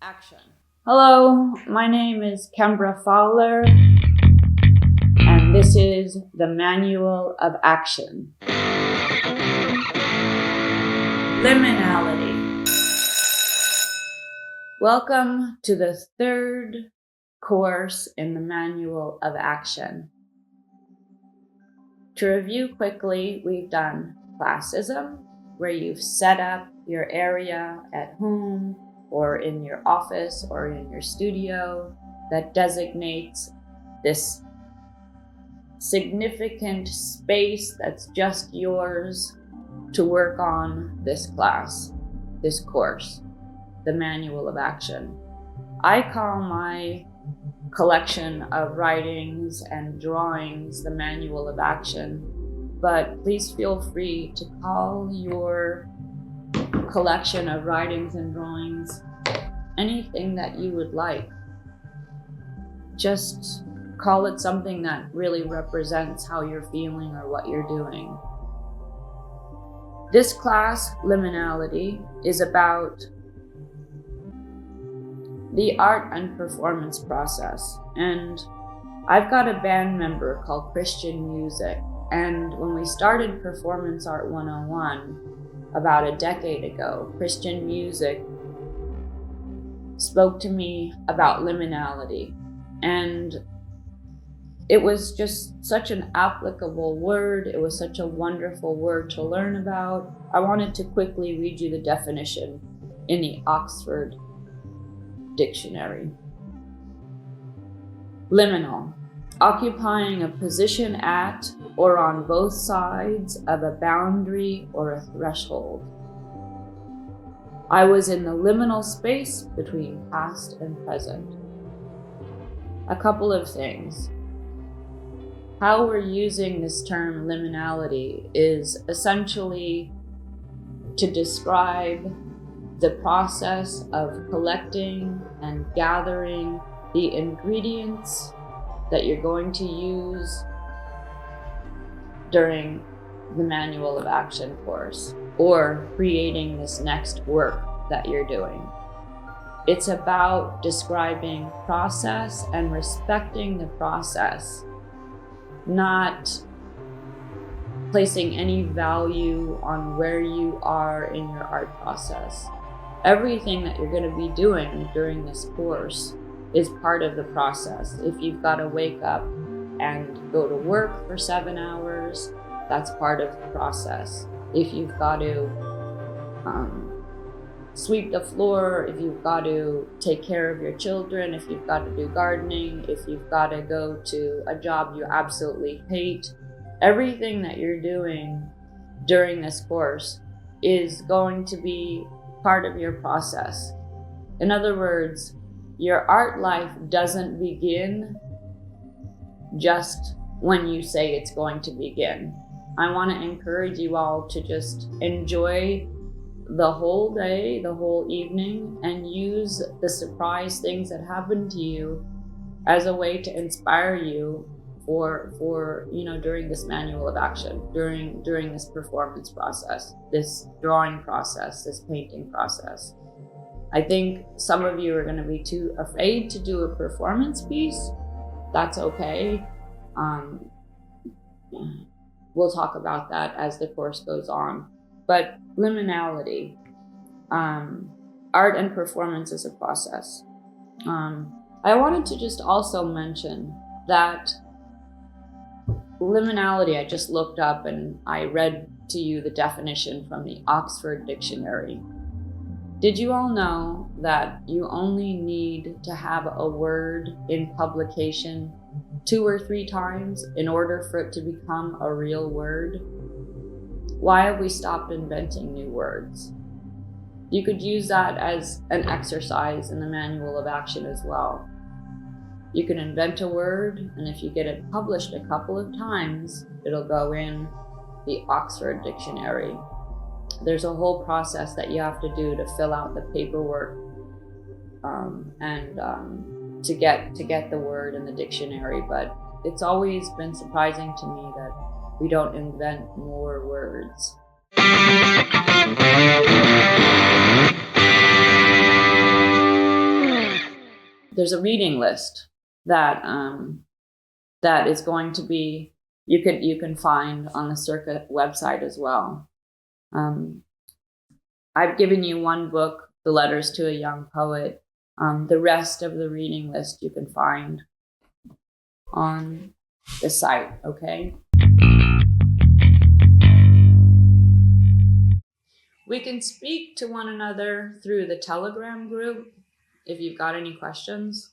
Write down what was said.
Action. Hello, my name is Kembra Pfahler, and this is the Manual of Action. Liminality. Welcome to the third course in the Manual of Action. To review quickly, we've done Classism, where you've set up your area at home or in your office or in your studio that designates this significant space that's just yours to work on this class, this course, the Manual of Action. I call my collection of writings and drawings the Manual of Action, but please feel free to call your collection of writings and drawings anything that you would like. Just call it something that really represents how you're feeling or what you're doing. This class, Liminality, is about the art and performance process. And I've got a band member called Christian Music. And when we started Performance Art 101, about a decade ago, Christian Music spoke to me about liminality. And it was just such an applicable word. It was such a wonderful word to learn about. I wanted to quickly read you the definition in the Oxford Dictionary. Liminal, occupying a position at or on both sides of a boundary or a threshold. I was in the liminal space between past and present. A couple of things. How we're using this term liminality is essentially to describe the process of collecting and gathering the ingredients that you're going to use during the Manual of Action course, or creating this next work that you're doing. It's about describing process and respecting the process, not placing any value on where you are in your art process. Everything that you're going to be doing during this course is part of the process. If you've got to wake up and go to work for 7 hours, that's part of the process. If you've got to sweep the floor, if you've got to take care of your children, if you've got to do gardening, if you've got to go to a job you absolutely hate, everything that you're doing during this course is going to be part of your process. In other words, your art life doesn't begin just when you say it's going to begin. I want to encourage you all to just enjoy the whole day, the whole evening, and use the surprise things that happen to you as a way to inspire you for during this Manual of Action, during this performance process, this drawing process, this painting process. I think some of you are going to be too afraid to do a performance piece. That's okay. We'll talk about that as the course goes on. But liminality, art and performance is a process. I wanted to just also mention that liminality, I just looked up and I read to you the definition from the Oxford Dictionary. Did you all know that you only need to have a word in publication 2 or 3 times in order for it to become a real word? Why have we stopped inventing new words? You could use that as an exercise in the Manual of Action as well. You can invent a word, and if you get it published a couple of times, it'll go in the Oxford Dictionary. There's a whole process that you have to do to fill out the paperwork and to get the word in the dictionary, but it's always been surprising to me that we don't invent more words. there's a reading list that that is going to be you can find on the CIRCA website as well. I've given you one book, The Letters to a Young Poet. The rest of the reading list you can find on the site, okay? We can speak to one another through the Telegram group if you've got any questions.